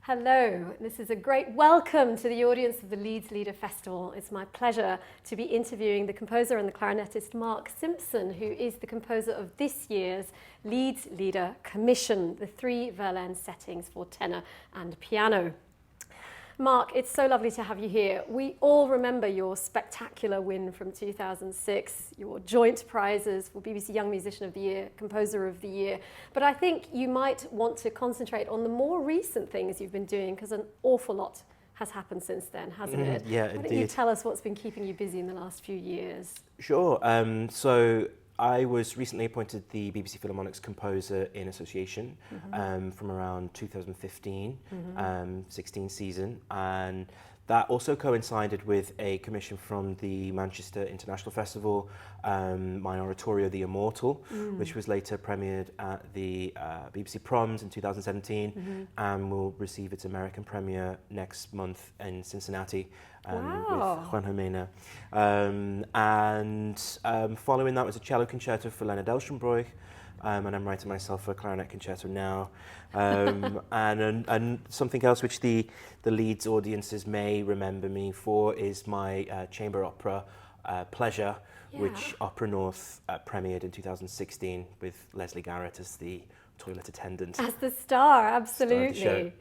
Hello, this is a great welcome to the audience of the Leeds Leader Festival. It's my pleasure to be interviewing the composer and the clarinetist Mark Simpson, who is the composer of this year's Leeds Leader Commission, the 3 Verlaine settings for tenor and piano. Mark, it's so lovely to have you here. We all remember your spectacular win from 2006, your joint prizes for BBC Young Musician of the Year, Composer of the Year. But I think you might want to concentrate on the more recent things you've been doing, because an awful lot has happened since then, hasn't it? Yeah, Why don't indeed. you tell us what's been keeping you busy in the last few years? Sure. So I was recently appointed the BBC Philharmonic's Composer in Association from around 2015, 16 season, and that also coincided with a commission from the Manchester International Festival, my oratorio, The Immortal, which was later premiered at the BBC Proms in 2017 and will receive its American premiere next month in Cincinnati. Wow. With Juan Jimena. Following that was a cello concerto for Leonard Elstrom, and I'm writing myself a clarinet concerto now. And something else which the Leeds audiences may remember me for is my chamber opera, Pleasure, which Opera North premiered in 2016 with Leslie Garrett as the toilet attendant. As the star, absolutely. Star of the show.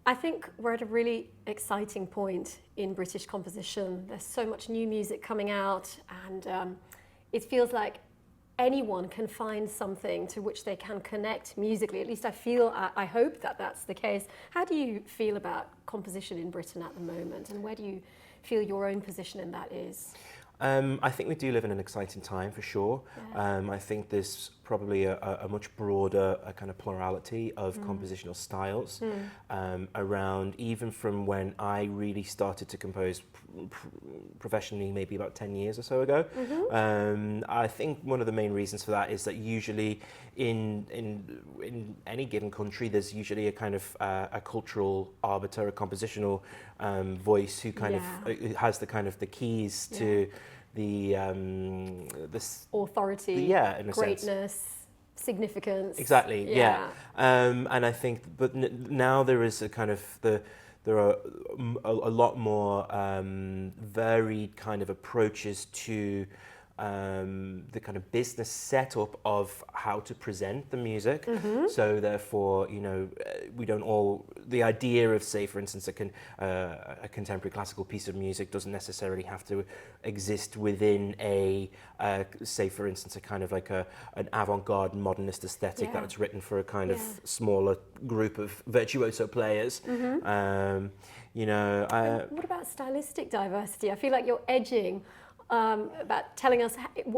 I think we're at a really exciting point in British composition. There's so much new music coming out, and it feels like anyone can find something to which they can connect musically. At least I hope that that's the case. How do you feel about composition in Britain at the moment, and where do you feel your own position in that is? I think we do live in an exciting time, for sure. Yeah. I think there's probably a much broader kind of plurality of compositional styles around, even from when I really started to compose professionally, maybe about 10 years or so ago. I think one of the main reasons for that is that usually in any given country, there's usually a kind of a cultural arbiter, a compositional voice who kind of has the kind of the keys to the authority, in a greatness, sense. Significance. Exactly, yeah. And I think, but now there is a kind of there are a lot more varied kind of approaches to the kind of business setup of how to present the music. So therefore, you know, we don't all, the idea of, say, for instance, a contemporary classical piece of music doesn't necessarily have to exist within say, for instance, a kind of like an avant-garde modernist aesthetic that's written for a kind of smaller group of virtuoso players. You know, what about stylistic diversity? I feel like you're edging about telling us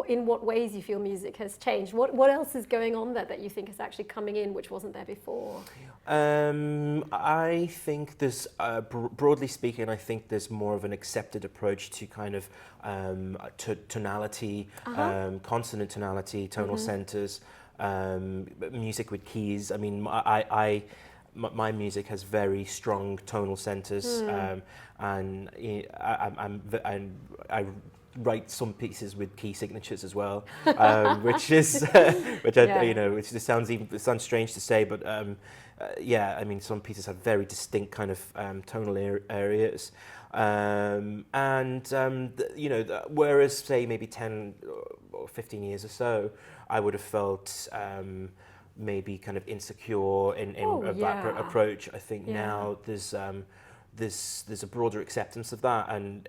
in what ways you feel music has changed. What else is going on there that you think is actually coming in which wasn't there before? I think there's, broadly speaking, I think there's more of an accepted approach to kind of tonality, consonant tonality, tonal centers, music with keys. I mean, my music has very strong tonal centers, and I write some pieces with key signatures as well, which is you know, which just sounds strange to say, but I mean, some pieces have very distinct kind of tonal areas, you know, whereas say maybe 10 or 15 years or so, I would have felt maybe kind of insecure in that approach. I think now there's a broader acceptance of that, and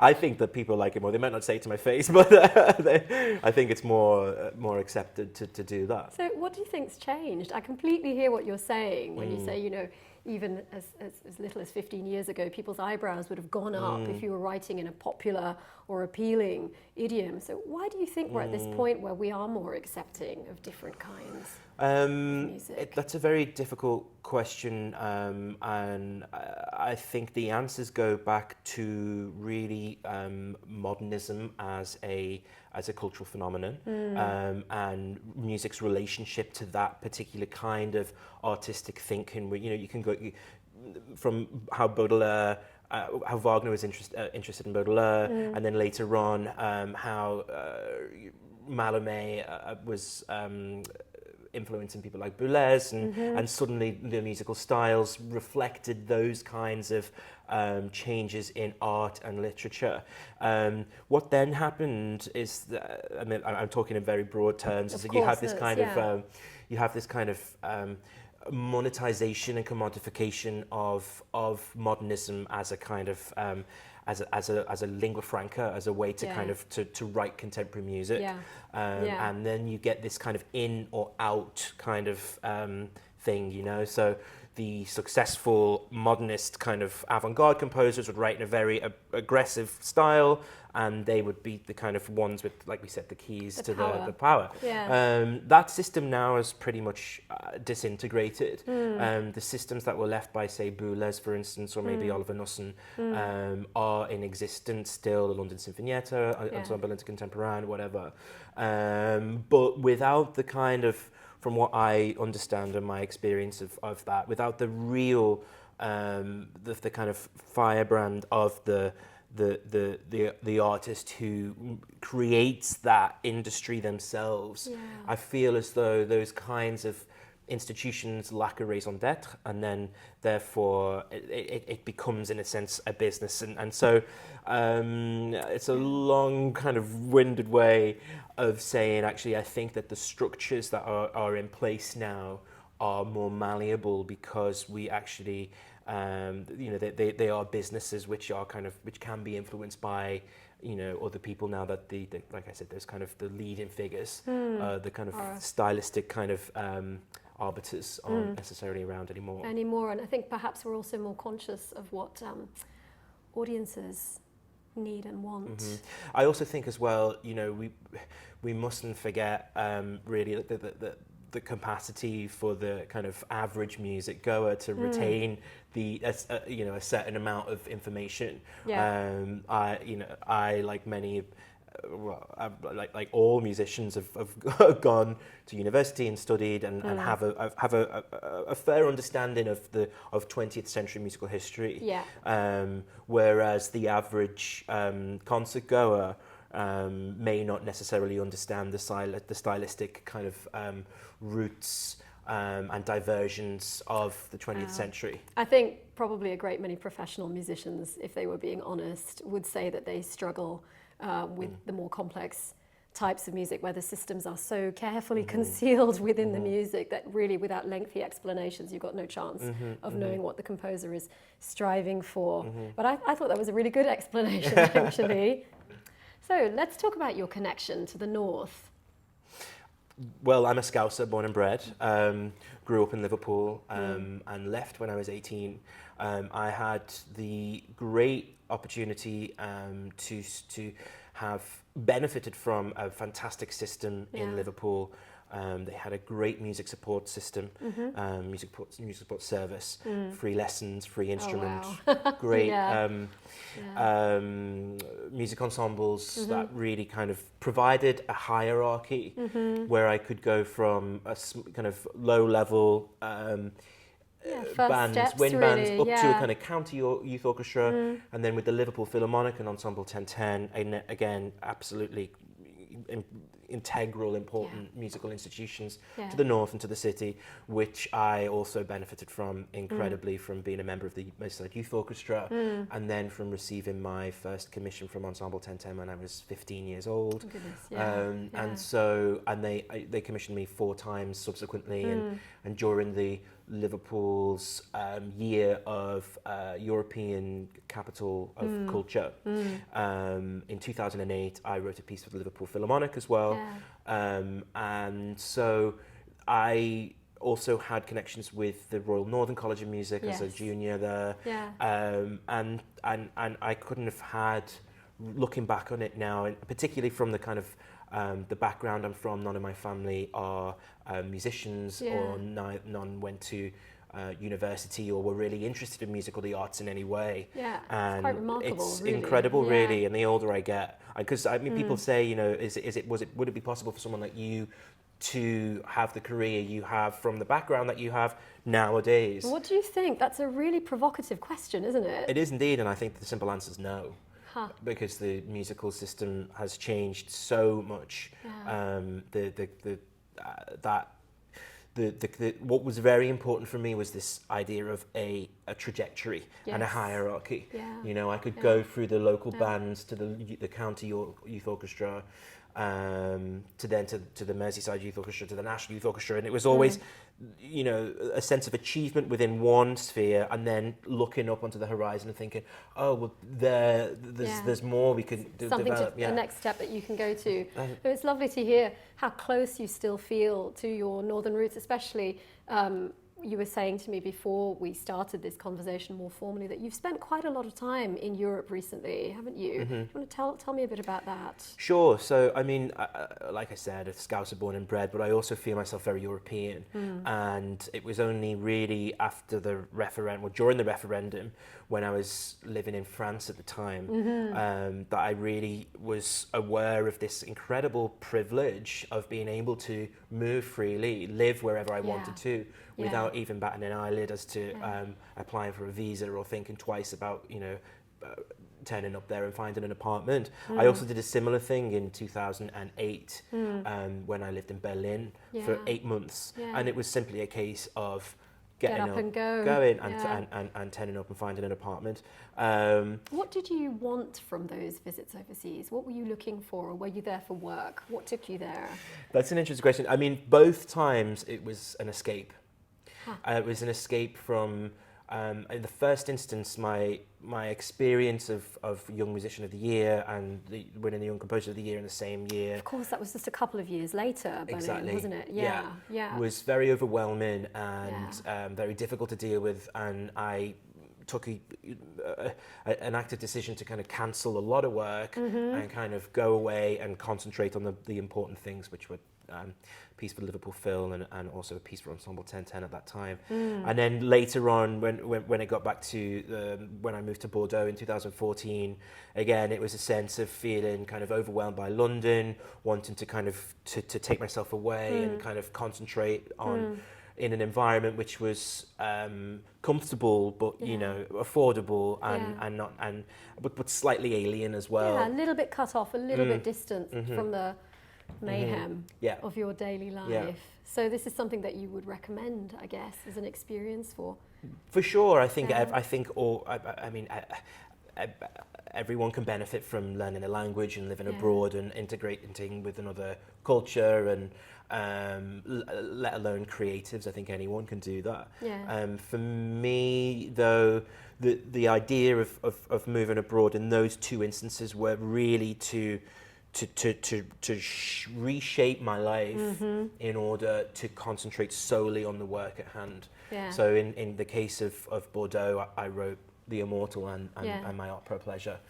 I think that people like it more. They might not say it to my face, but I think it's more accepted to do that. So what do you think's changed? I completely hear what you're saying when you say, you know, even as little as 15 years ago, people's eyebrows would have gone up if you were writing in a popular or appealing idiom. So why do you think we're at this point where we are more accepting of different kinds of music? That's a very difficult question, and I think the answers go back to really modernism as a cultural phenomenon, and music's relationship to that particular kind of artistic thinking. Where, you know, you can go from how Baudelaire, how Wagner was interested in Baudelaire, and then later on how Mallarmé was influencing people like Boulez, and suddenly the musical styles reflected those kinds of changes in art and literature. What then happened is that, I mean, I'm talking in very broad terms, is that you have this kind of monetization and commodification of modernism as a kind of as a lingua franca, as a way to kind of to write contemporary music, and then you get this kind of in or out kind of thing, you know. So the successful modernist kind of avant-garde composers would write in a very aggressive style, and they would be the kind of ones with, like we said, the keys to the power. That system now is pretty much disintegrated. The systems that were left by, say, Boulez, for instance, or maybe Oliver Nussen, are in existence still, the London Sinfonietta, Ensemble Intercontemporain, whatever. But without the kind of, from what I understand and my experience of that, without the real, the kind of firebrand of the artist who creates that industry themselves, I feel as though those kinds of institutions lack a raison d'être, and then therefore it becomes, in a sense, a business. And so it's a long kind of winded way of saying, actually, I think that the structures that are in place now are more malleable, because we actually, they are businesses which can be influenced by, other people now that the like I said, there's kind of the leading figures, the kind of stylistic kind of arbiters aren't necessarily around anymore. And I think perhaps we're also more conscious of what audiences need and want. I also think as well, we mustn't forget really the capacity for the kind of average music goer to retain a certain amount of information. I like many. Like all musicians have gone to university and studied and have a fair understanding of 20th century musical history. Whereas the average concert goer may not necessarily understand the stylistic kind of roots and diversions of the 20th century. I think probably a great many professional musicians, if they were being honest, would say that they struggle with the more complex types of music, where the systems are so carefully concealed within the music that really, without lengthy explanations, you've got no chance of knowing what the composer is striving for. But I thought that was a really good explanation, actually. So let's talk about your connection to the North. Well, I'm a Scouser, born and bred. Grew up in Liverpool and left when I was 18. I had the great opportunity to have benefited from a fantastic system in Liverpool. They had a great music support system, music support service, free lessons, free instruments, great music ensembles that really kind of provided a hierarchy where I could go from a kind of low level bands, wind bands, up to a kind of county youth orchestra, and then with the Liverpool Philharmonic and Ensemble 1010, again, absolutely integral, important musical institutions to the north and to the city, which I also benefited from incredibly from being a member of the Merseyside Youth Orchestra, and then from receiving my first commission from Ensemble 1010 when I was 15 years old. And so, and they commissioned me 4 times subsequently, and during the Liverpool's year of European Capital of Culture. In 2008, I wrote a piece for the Liverpool Philharmonic as well. And so I also had connections with the Royal Northern College of Music as a junior there. And I couldn't have had, looking back on it now, and particularly from the kind of the background I'm from, none of my family are musicians, or none went to university or were really interested in music or the arts in any way. And it's quite remarkable. It's really. incredible, really. And the older I get, because I mean, people say, would it be possible for someone like you to have the career you have from the background that you have nowadays? What do you think? That's a really provocative question, isn't it? It is indeed, and I think the simple answer is no. Because the musical system has changed so much. That what was very important for me was this idea of a trajectory and a Yes. hierarchy. Yeah. You know, I could go through the local bands to the county youth orchestra, to the Merseyside Youth Orchestra, to the National Youth Orchestra, and it was always, you know, a sense of achievement within one sphere, and then looking up onto the horizon and thinking, oh well, there's more we could Something develop. the next step that you can go to. But it's lovely to hear how close you still feel to your northern roots, especially. You were saying to me before we started this conversation more formally that you've spent quite a lot of time in Europe recently, haven't you? Mm-hmm. Do you want to tell me a bit about that? Sure. So, I mean, like I said, a Scouser born and bred, but I also feel myself very European. And it was only really after the referendum, or during the referendum, when I was living in France at the time, that I really was aware of this incredible privilege of being able to move freely, live wherever I wanted to, without even batting an eyelid as to applying for a visa or thinking twice about, you know, turning up there and finding an apartment. I also did a similar thing in 2008 when I lived in Berlin for 8 months. And it was simply a case of getting up and going and turning up and finding an apartment. What did you want from those visits overseas? What were you looking for, or were you there for work? What took you there? That's an interesting question. I mean, both times it was an escape. It was an escape from, in the first instance, my experience of Young Musician of the Year and winning the Young Composer of the Year in the same year. Of course, that was just a couple of years later, Berlin, wasn't it? Yeah. Was very overwhelming and very difficult to deal with, and I took an active decision to kind of cancel a lot of work and kind of go away and concentrate on the important things, which were piece for Liverpool Phil and also a piece for Ensemble 1010 at that time. And then later on, when it got back to when I moved to Bordeaux in 2014, again it was a sense of feeling kind of overwhelmed by London, wanting to kind of to take myself away and kind of concentrate on in an environment which was comfortable but you know affordable and but slightly alien as well. Yeah, a little bit cut off, a little bit distant from the mayhem of your daily life. Yeah. So this is something that you would recommend, I guess, as an experience for sure. I think I mean everyone can benefit from learning a language and living abroad and integrating with another culture, and let alone creatives. I think anyone can do that. For me, though, the idea of moving abroad in those two instances were really to reshape my life in order to concentrate solely on the work at hand. So in the case of Bordeaux, I wrote the Immortal and my opera Pleasure.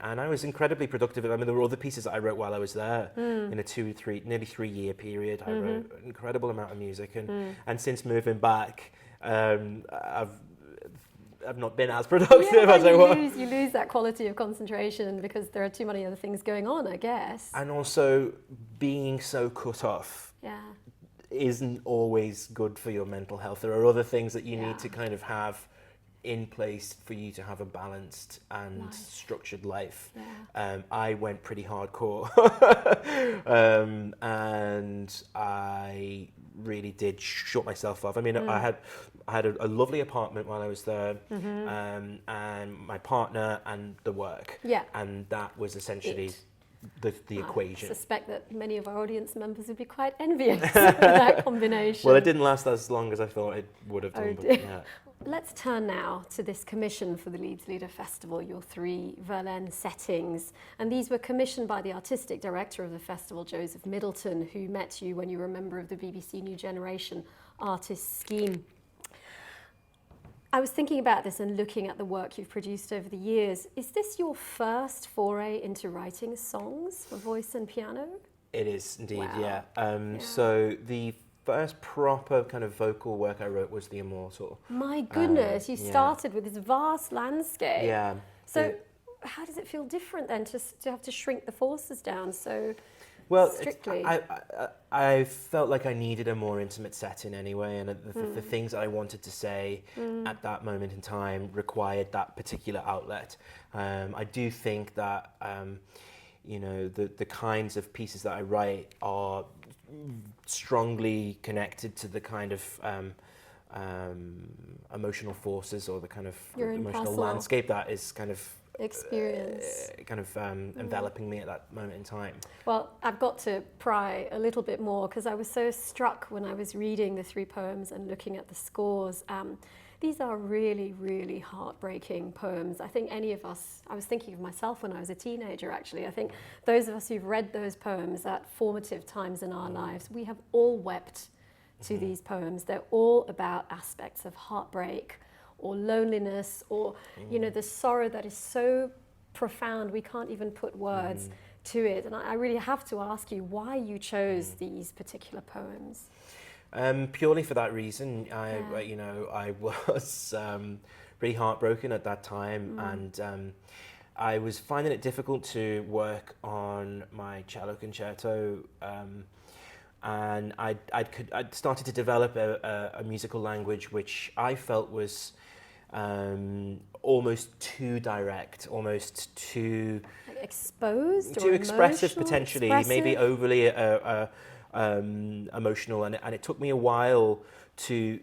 And I was incredibly productive. I mean, there were other pieces that I wrote while I was there in a nearly 3 year period. I wrote an incredible amount of music, and since moving back, I've not been as productive as I was. You lose that quality of concentration because there are too many other things going on, I guess. And also, being so cut off isn't always good for your mental health. There are other things that you need to kind of have in place for you to have a balanced and structured life. I went pretty hardcore and I really did shut myself off. I mean, I had a lovely apartment while I was there, and my partner and the work, and that was essentially the equation. I suspect that many of our audience members would be quite envious of that combination. Well, it didn't last as long as I thought it would have done. But, Let's turn now to this commission for the Leeds Leader Festival, your 3 Verlaine settings. And these were commissioned by the artistic director of the festival, Joseph Middleton, who met you when you were a member of the BBC New Generation Artists Scheme. I was thinking about this and looking at the work you've produced over the years. Is this your first foray into writing songs for voice and piano? It is indeed, So the first proper kind of vocal work I wrote was the Immortal. My goodness, you started with this vast landscape. So how does it feel different then to have to shrink the forces down so strictly? I felt like I needed a more intimate setting anyway, and the things that I wanted to say at that moment in time required that particular outlet. I do think that you know, the kinds of pieces that I write are strongly connected to the kind of emotional forces or the kind of Your own emotional personal landscape that is kind of experience. Enveloping me at that moment in time. Well, I've got to pry a little bit more because I was so struck when I was reading the 3 poems and looking at the scores. These are really, really heartbreaking poems. I think any of us, I was thinking of myself when I was a teenager actually, I think those of us who've read those poems at formative times in our lives, we have all wept to these poems. They're all about aspects of heartbreak or loneliness or, you know, the sorrow that is so profound we can't even put words to it. And I really have to ask you why you chose these particular poems. Purely for that reason. I was pretty heartbroken at that time, and I was finding it difficult to work on my cello concerto, and I'd started to develop a musical language which I felt was almost too direct, almost too Like exposed, too or expressive potentially, maybe overly emotional, and it took me a while to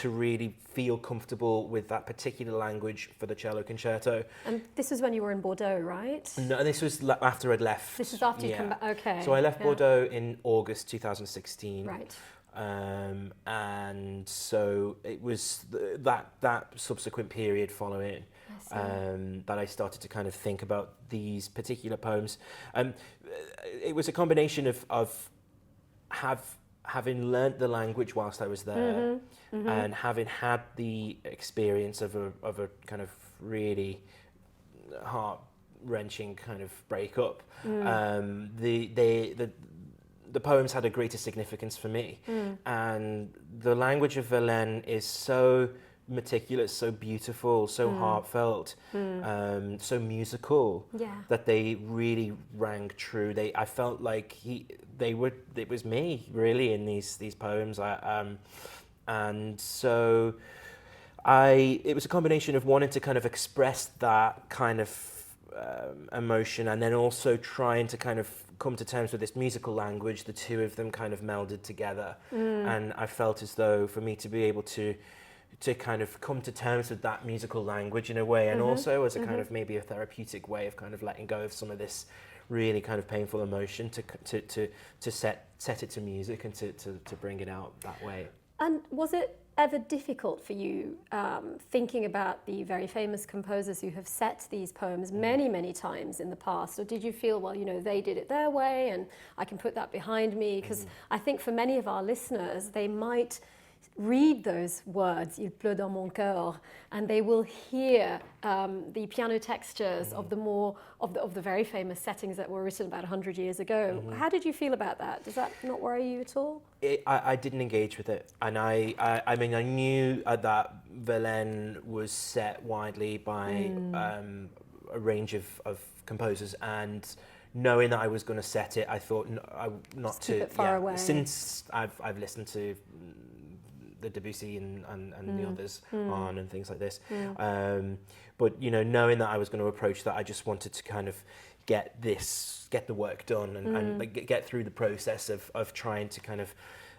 really feel comfortable with that particular language for the cello concerto. And this was when you were in Bordeaux, right? No, this was after I'd left. This is after you come back. Okay. So I left Bordeaux in August 2016. Right. And so it was that subsequent period following that I started to kind of think about these particular poems. It was a combination of having learnt the language whilst I was there, and having had the experience of a kind of really heart-wrenching kind of breakup. The poems had a greater significance for me, and the language of Verlaine is so meticulous, so beautiful, so heartfelt, so musical, that they really rang true. I felt like it was me really in these poems. And so it was a combination of wanting to kind of express that kind of emotion, and then also trying to kind of come to terms with this musical language. The two of them kind of melded together, and I felt as though for me to be able to kind of come to terms with that musical language in a way, and also as a kind of maybe a therapeutic way of kind of letting go of some of this really kind of painful emotion, to set it to music and to bring it out that way. And was it ever difficult for you thinking about the very famous composers who have set these poems many, many times in the past? Or did you feel, well, you know, they did it their way and I can put that behind me? Because I think for many of our listeners, they might read those words, Il pleut dans mon cœur, and they will hear the piano textures of the very famous settings that were written about 100 years ago. How did you feel about that? Does that not worry you at all? I didn't engage with it, and I mean I knew that Verlaine was set widely by a range of composers, and knowing that I was going to set it, I thought not Just to keep it far away. Since I've listened to the Debussy and the others on and things like this, but you know, knowing that I was going to approach that, I just wanted to kind of get the work done and like, get through the process of trying to kind of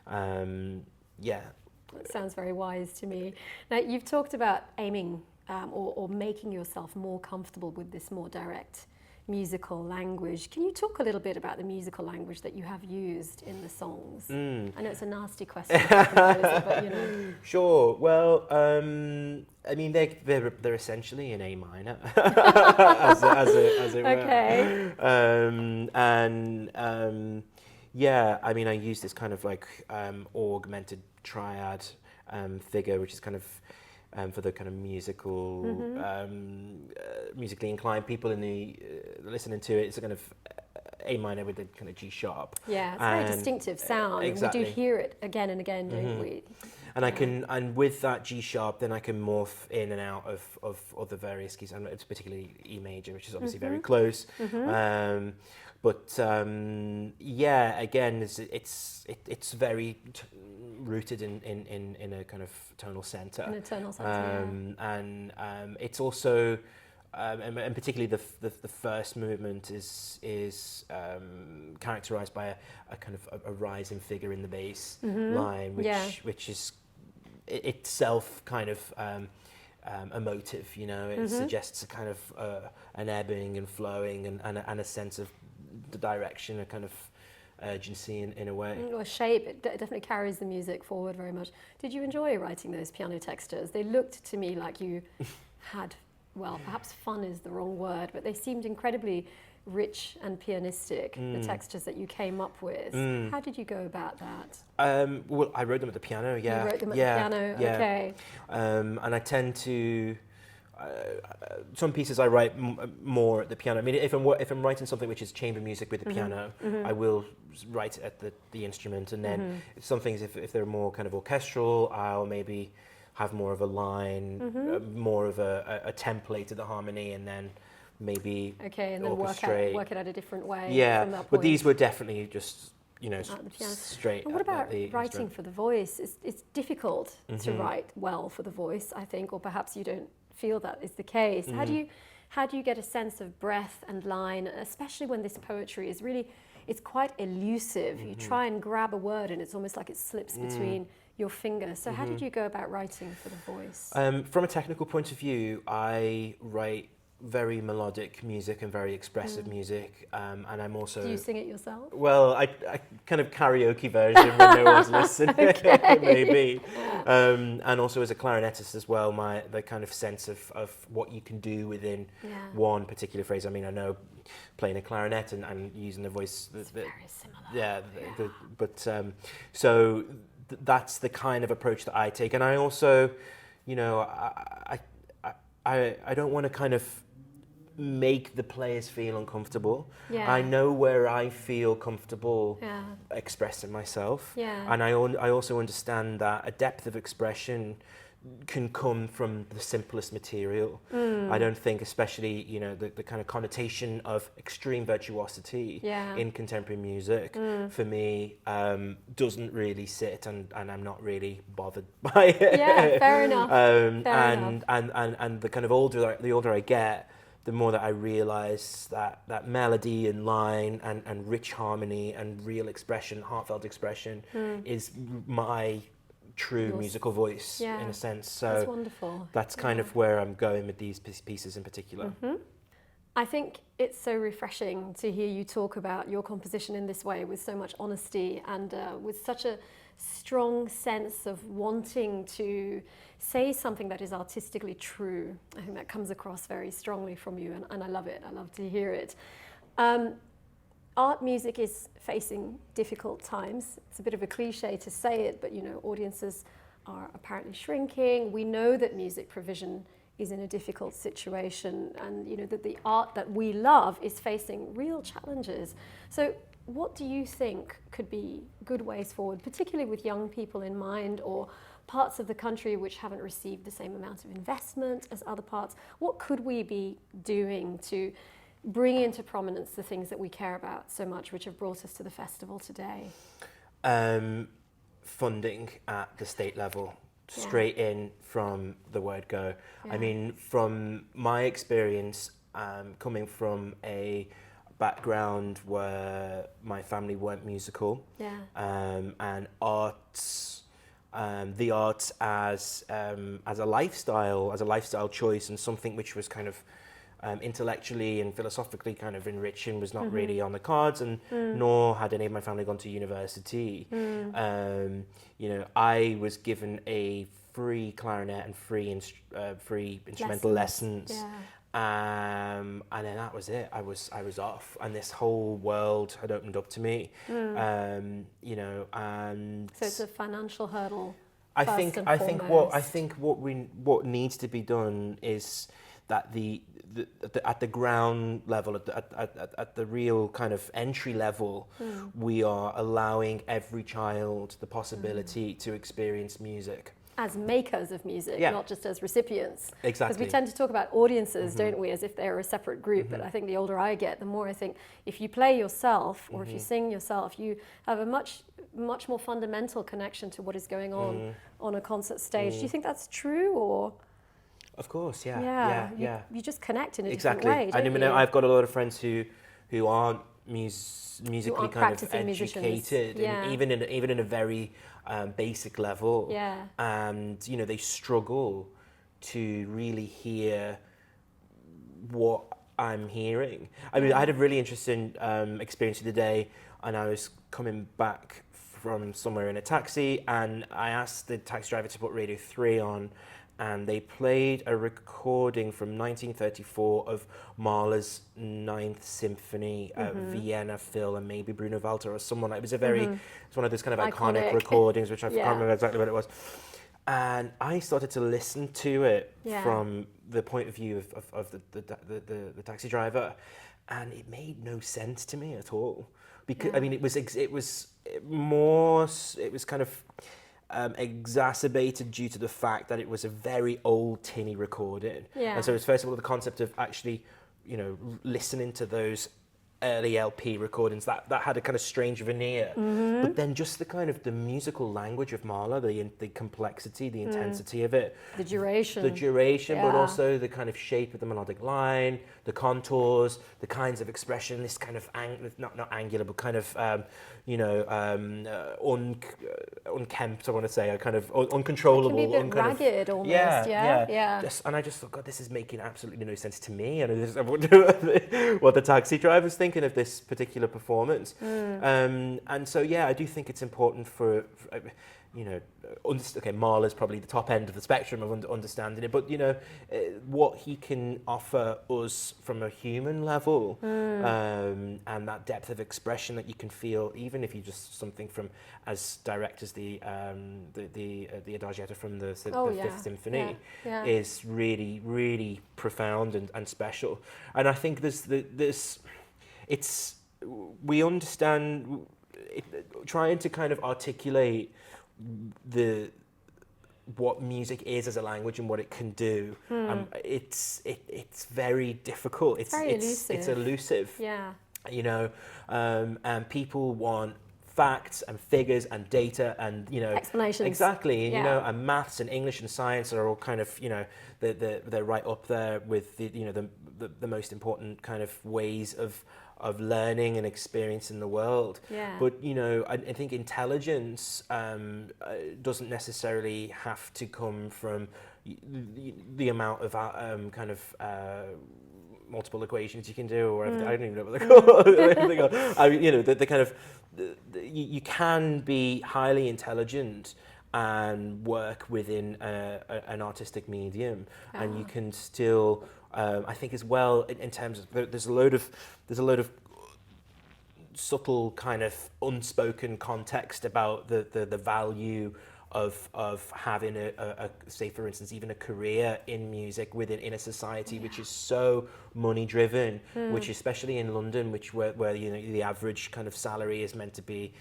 That sounds very wise to me. Now, you've talked about aiming or making yourself more comfortable with this more direct musical language. Can you talk a little bit about the musical language that you have used in the songs? I know it's a nasty question, but you know. Sure. Well, I mean, they're essentially in A minor, as it were. Okay. Yeah, I mean, I use this kind of like augmented triad figure, which is kind of for the kind of musically inclined people in the listening to it. It's a kind of A minor with the kind of G sharp. Yeah, it's a very distinctive sound. Exactly. We do hear it again and again, don't we? And and with that G sharp, then I can morph in and out of other various keys. And it's particularly E major, which is obviously very close. But yeah, again, it's very rooted in a kind of tonal center. In a tonal center, and it's also and particularly the first movement is characterized by a kind of a rising figure in the bass line, which is itself kind of emotive. You know, it suggests a kind of an ebbing and flowing and a sense of the direction, a kind of urgency in a way. Or shape. It definitely carries the music forward very much. Did you enjoy writing those piano textures? They looked to me like you had, well, perhaps fun is the wrong word, but they seemed incredibly rich and pianistic, the textures that you came up with. How did you go about that? Well, I wrote them at the piano, yeah. You wrote them at the piano, okay. And I tend to, some pieces I write more at the piano. I mean, if I'm writing something which is chamber music with the piano, I will write it at the instrument, and then some things, if they're more kind of orchestral, I'll maybe have more of a line, more of a template of the harmony, and then maybe and then work it out a different way. Yeah, from that point. but these were definitely just, you know, straight. And what about the writing for the voice? It's difficult to write well for the voice, I think, or perhaps you don't feel that is the case. How do you get a sense of breath and line, especially when this poetry is really, it's quite elusive. You try and grab a word and it's almost like it slips between your fingers. So how did you go about writing for the voice? From a technical point of view, I write very melodic music and very expressive music, and I'm also... Do you sing it yourself? Well, I kind of karaoke version when no one's listening, maybe. And also as a clarinetist as well, the kind of sense of what you can do within one particular phrase. I mean, I know playing a clarinet and using the voice... It's very similar. Yeah, but so that's the kind of approach that I take. And I also, you know, I don't want to kind of make the players feel uncomfortable. Yeah. I know where I feel comfortable expressing myself. Yeah. And I also understand that a depth of expression can come from the simplest material. I don't think, especially, you know, the kind of connotation of extreme virtuosity in contemporary music, for me, doesn't really sit, and I'm not really bothered by it. Yeah, fair enough. And the kind of older I get, the more that I realise that melody and line and rich harmony and real expression, heartfelt expression, is my true musical voice in a sense. So that's wonderful. That's kind of where I'm going with these pieces in particular. I think it's so refreshing to hear you talk about your composition in this way with so much honesty and with such a strong sense of wanting to say something that is artistically true. I think that comes across very strongly from you, and I love it. I love to hear it. Art music is facing difficult times. It's a bit of a cliche to say it, but you know, audiences are apparently shrinking. We know that music provision is in a difficult situation, and you know that the art that we love is facing real challenges. So what do you think could be good ways forward, particularly with young people in mind, or parts of the country which haven't received the same amount of investment as other parts? What could we be doing to bring into prominence the things that we care about so much, which have brought us to the festival today? Funding at the state level, straight in from the word go. I mean, from my experience, coming from a background where my family weren't musical, and arts, the arts as a lifestyle choice, and something which was kind of intellectually and philosophically kind of enriching, was not really on the cards, and nor had any of my family gone to university. You know, I was given a free clarinet and free instrumental lessons. And then that was it. I was off, and this whole world had opened up to me. You know, and so it's a financial hurdle. I think what needs to be done is that at the ground level, at the real kind of entry level, we are allowing every child the possibility to experience music. As makers of music, not just as recipients. Exactly. Because we tend to talk about audiences, don't we, as if they're a separate group. But I think the older I get, the more I think if you play yourself, or if you sing yourself, you have a much more fundamental connection to what is going on a concert stage. Do you think that's true, or...? Of course, yeah, Yeah, yeah. you just connect in a Exactly. different way, don't I mean, you? I've got a lot of friends who aren't musically aren't kind of practicing musicians. educated, Yeah. and even in a very basic level. Yeah. And they struggle to really hear what I'm hearing. I mean, I had a really interesting experience the other day, and I was coming back from somewhere in a taxi, and I asked the taxi driver to put Radio 3 on, and they played a recording from 1934 of Mahler's Ninth Symphony, Vienna Phil, and maybe Bruno Walter or someone. It was a very, it's one of those kind of iconic recordings, which I can't remember exactly what it was. And I started to listen to it from the point of view of the taxi driver, and it made no sense to me at all. Because I mean, it was kind of exacerbated due to the fact that it was a very old tinny recording. Yeah. And so it was first of all the concept of actually, listening to those early LP recordings that had a kind of strange veneer, but then just the kind of the musical language of Mahler, the complexity, the intensity of it, the duration, but also the kind of shape of the melodic line, the contours, the kinds of expression, this kind of not angular, but kind of unkempt, I want to say, a kind of uncontrollable, it can be a bit ragged almost. Yeah. And I just thought, God, this is making absolutely no sense to me. And I wonder what the taxi driver's thinking of this particular performance. And so, I do think it's important for Mahler's probably the top end of the spectrum of understanding it, but what he can offer us from a human level, and that depth of expression that you can feel, even if you just something from as direct as the Adagietto from the Fifth Symphony is really, really profound and special. And I think we understand trying to kind of articulate what music is as a language and what it can do. It's very difficult. It's elusive. It's elusive. Yeah. And people want facts and figures and data and explanations. Exactly. And maths and English and science are all kind of they're right up there with the most important kind of ways of learning and experiencing the world. Yeah. But I think intelligence doesn't necessarily have to come from the amount of kind of multiple equations you can do, or whatever. I don't even know what they're called. I mean, the kind of you can be highly intelligent and work within an artistic medium, and you can still. I think as well in terms of there's a load of subtle kind of unspoken context about the value of having a say for instance even a career in music in a society which is so money driven, which especially in London, where the average kind of salary is meant to be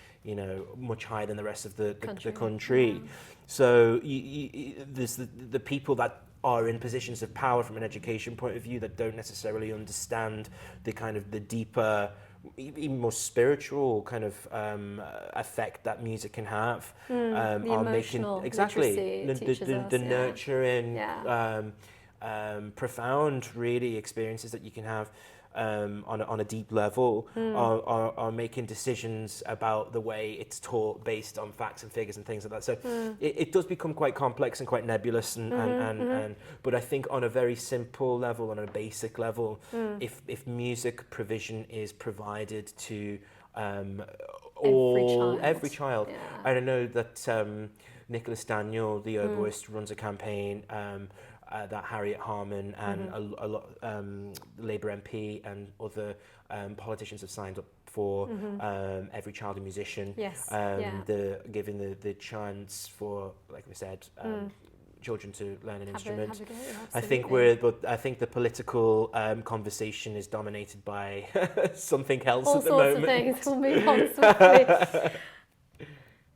much higher than the rest of the country. Yeah. So there's the people that are in positions of power from an education point of view that don't necessarily understand the kind of the deeper, even more spiritual kind of effect that music can have. The emotional the nurturing, profound, really experiences that you can have on a deep level are making decisions about the way it's taught based on facts and figures and things like that. So it does become quite complex and quite nebulous, but I think on a very simple level, on a basic level, if music provision is provided to every child. I don't know that Nicholas Daniel, the oboist, runs a campaign that Harriet Harman and a lot Labour MP and other politicians have signed up for every child a musician. Yes. Giving the chance for, like we said, children to learn an instrument. I think I think the political conversation is dominated by something else at the moment. All sorts of things. We'll move on swiftly.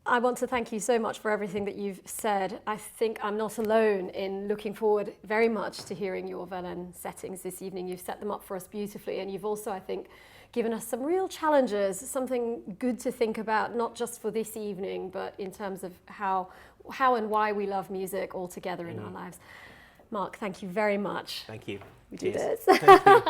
I want to thank you so much for everything that you've said. I think I'm not alone in looking forward very much to hearing your Verlaine settings this evening. You've set them up for us beautifully, and you've also, I think, given us some real challenges, something good to think about, not just for this evening, but in terms of how and why we love music all together in our lives. Mark, thank you very much. Thank you. We do Cheers. this. Thank you.